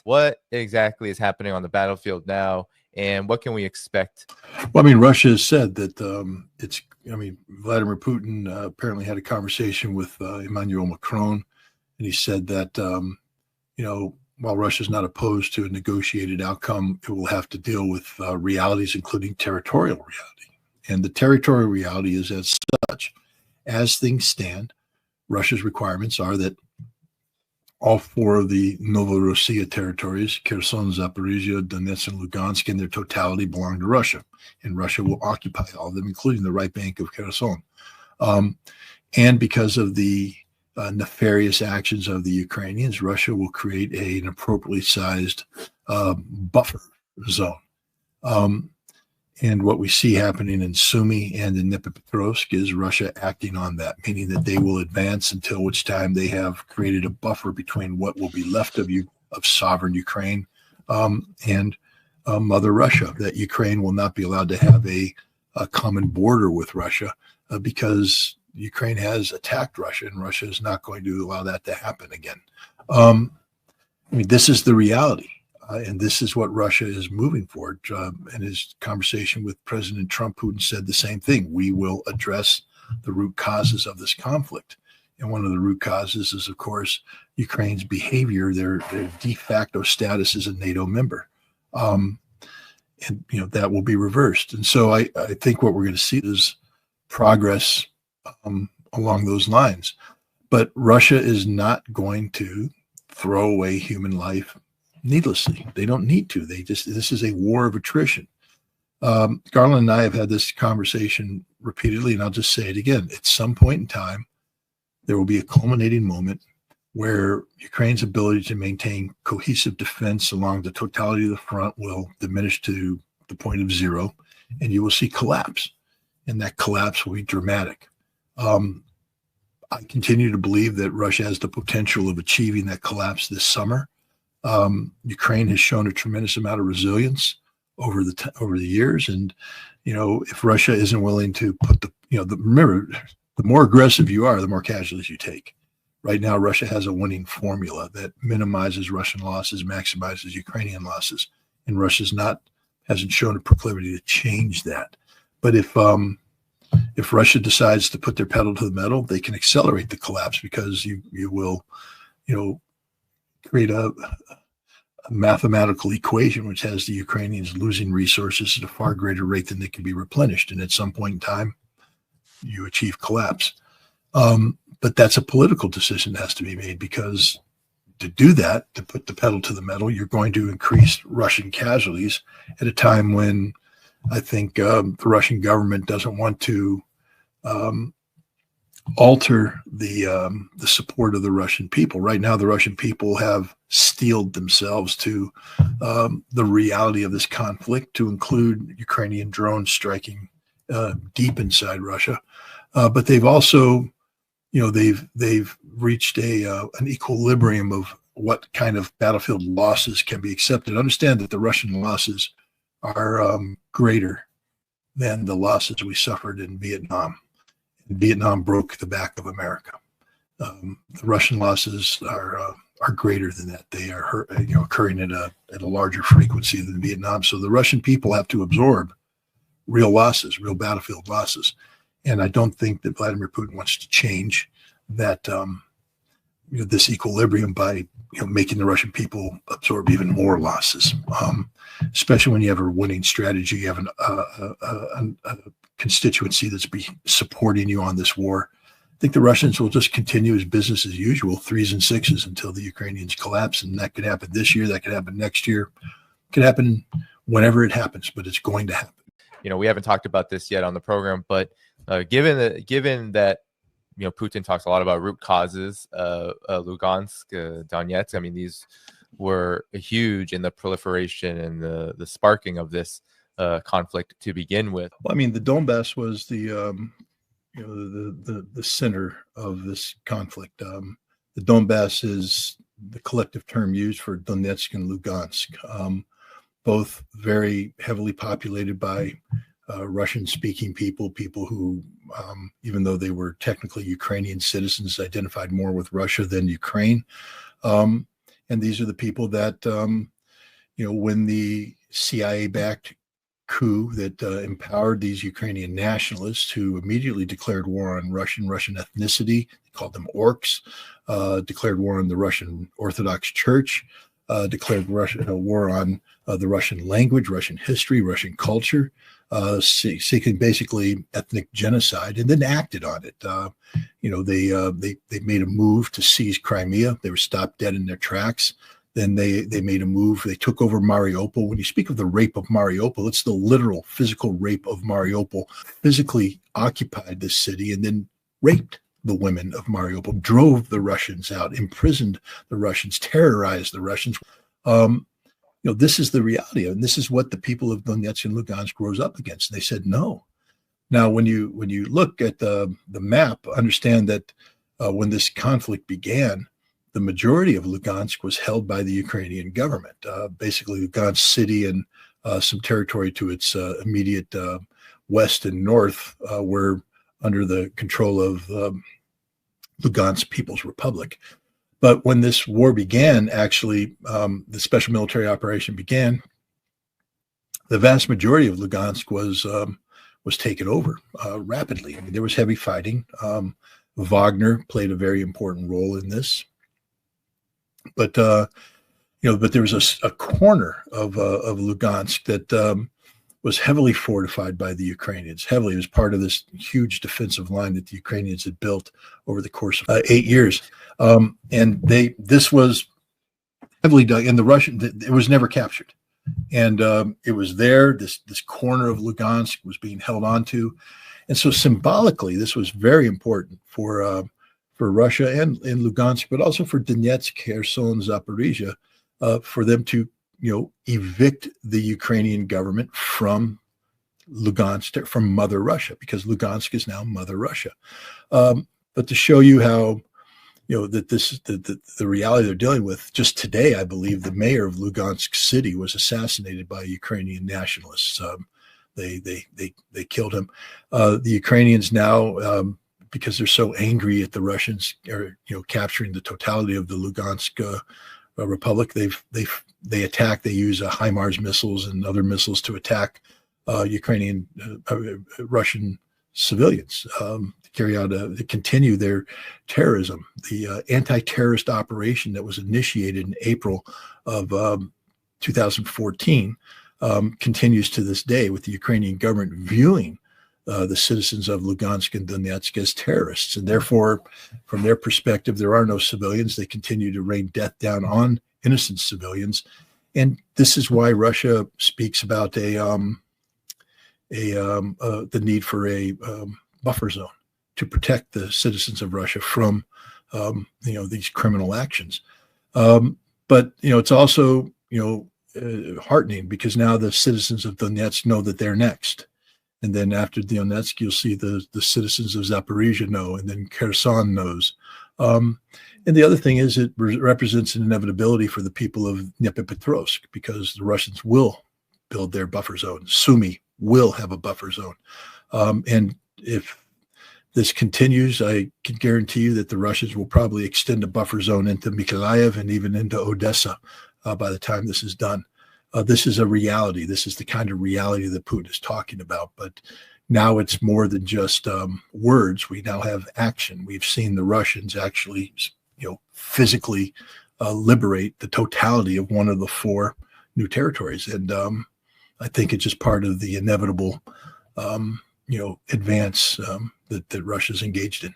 What exactly is happening on the battlefield now, and what can we expect? Well, I mean, Russia has said that Vladimir Putin apparently had a conversation with Emmanuel Macron, and he said that, while Russia's not opposed to a negotiated outcome, it will have to deal with realities, including territorial reality. And the territorial reality is as such. As things stand, Russia's requirements are that all 4 of the Novorossiya territories, Kherson, Zaporizhia, Donetsk, and Lugansk, in their totality belong to Russia. And Russia will occupy all of them, including the right bank of Kherson. And because of the nefarious actions of the Ukrainians, Russia will create an appropriately sized buffer zone. And what we see happening in Sumy and in Dnipropetrovsk is Russia acting on that, meaning that they will advance until which time they have created a buffer between what will be left of sovereign Ukraine and Mother Russia, that Ukraine will not be allowed to have a common border with Russia because Ukraine has attacked Russia, and Russia is not going to allow that to happen again. This is the reality, and this is what Russia is moving for. In his conversation with President Trump, Putin said the same thing. We will address the root causes of this conflict. And one of the root causes is, of course, Ukraine's behavior, their de facto status as a NATO member. That will be reversed. And so I think what we're going to see is progress along those lines. But Russia is not going to throw away human life needlessly. They don't need to. This is a war of attrition. Garland and I have had this conversation repeatedly, and I'll just say it again. At some point in time, there will be a culminating moment where Ukraine's ability to maintain cohesive defense along the totality of the front will diminish to the point of zero, and you will see collapse. And that collapse will be dramatic. I continue to believe that Russia has the potential of achieving that collapse this summer. Ukraine has shown a tremendous amount of resilience over the years, and if Russia isn't willing to put remember, the more aggressive you are, the more casualties you take. Right now, Russia has a winning formula that minimizes Russian losses, maximizes Ukrainian losses, and Russia's hasn't shown a proclivity to change that. But if Russia decides to put their pedal to the metal, they can accelerate the collapse, because you will, create a mathematical equation which has the Ukrainians losing resources at a far greater rate than they can be replenished. And at some point in time, you achieve collapse. But that's a political decision that has to be made, because to do that, to put the pedal to the metal, you're going to increase Russian casualties at a time when I think the Russian government doesn't want to alter the support of the Russian people. Right now, the Russian people have steeled themselves to the reality of this conflict, to include Ukrainian drones striking deep inside Russia. But they've also, they've reached an equilibrium of what kind of battlefield losses can be accepted. Understand that the Russian losses are greater than the losses we suffered in Vietnam. Vietnam broke the back of America. The Russian losses are greater than that. They are occurring at a larger frequency than Vietnam. So the Russian people have to absorb real losses, real battlefield losses. And I don't think that Vladimir Putin wants to change that this equilibrium by making the Russian people absorb even more losses. Especially when you have a winning strategy, you have a constituency that's supporting you on this war. I think the Russians will just continue as business as usual, 3s and 6s, until the Ukrainians collapse. And that could happen this year. That could happen next year. It could happen whenever it happens, but it's going to happen. We haven't talked about this yet on the program, but given that Putin talks a lot about root causes, Lugansk, Donetsk. These were huge in the proliferation and the sparking of this conflict to begin with. Well, the Donbass was the center of this conflict. The Donbass is the collective term used for Donetsk and Lugansk, both very heavily populated by Russian-speaking people who, even though they were technically Ukrainian citizens, identified more with Russia than Ukraine. And these are the people that, when the CIA-backed coup that empowered these Ukrainian nationalists who immediately declared war on Russian ethnicity, they called them orcs, declared war on the Russian Orthodox Church, declared war on the Russian language, Russian history, Russian culture, seeking basically ethnic genocide, and then acted on it. They made a move to seize Crimea. They were stopped dead in their tracks. Then they made a move. They took over Mariupol. When you speak of the rape of Mariupol, it's the literal physical rape of Mariupol. Physically occupied this city and then raped the women of Mariupol, drove the Russians out, imprisoned the Russians, terrorized the Russians. This is the reality, and this is what the people of Donetsk and Lugansk rose up against. And they said no. Now, when you look at the map, understand that when this conflict began, the majority of Lugansk was held by the Ukrainian government. Basically, Lugansk city and some territory to its immediate west and north were under the control of Lugansk People's Republic. But when this war began, actually, the special military operation began, the vast majority of Lugansk was taken over rapidly. I mean, there was heavy fighting. Wagner played a very important role in this. But there was a corner of Lugansk that was heavily fortified by the Ukrainians. Heavily, it was part of this huge defensive line that the Ukrainians had built over the course of 8 years. And this was heavily dug, and it was never captured. And it was there. This corner of Lugansk was being held onto, and so symbolically, this was very important for Russia and Lugansk, but also for Donetsk, Kherson, Zaporizhia, for them to evict the Ukrainian government from Lugansk, from Mother Russia, because Lugansk is now Mother Russia. But to show you how, that the reality they're dealing with, just today, I believe the mayor of Lugansk city was assassinated by Ukrainian nationalists. They killed him. The Ukrainians now, because they're so angry at the Russians, capturing the totality of the Lugansk Republic, they attack. They use HIMARS missiles and other missiles to attack Ukrainian Russian civilians, to continue their terrorism. The anti-terrorist operation that was initiated in April of 2014 continues to this day, with the Ukrainian government viewing the citizens of Lugansk and Donetsk as terrorists. And therefore, from their perspective, there are no civilians. They continue to rain death down on innocent civilians. And this is why Russia speaks about the need for a buffer zone to protect the citizens of Russia from these criminal actions. But it's also heartening, because now the citizens of Donetsk know that they're next. And then after Donetsk, you'll see the citizens of Zaporizhia know, and then Kherson knows. And the other thing is, it represents an inevitability for the people of Dnipropetrovsk, because the Russians will build their buffer zone. Sumy will have a buffer zone. And if this continues, I can guarantee you that the Russians will probably extend a buffer zone into Mykolaiv and even into Odessa by the time this is done. This is a reality. This is the kind of reality that Putin is talking about. But now it's more than just words. We now have action. We've seen the Russians actually, physically liberate the totality of one of the 4 new territories. And I think it's just part of the inevitable, advance that Russia's engaged in.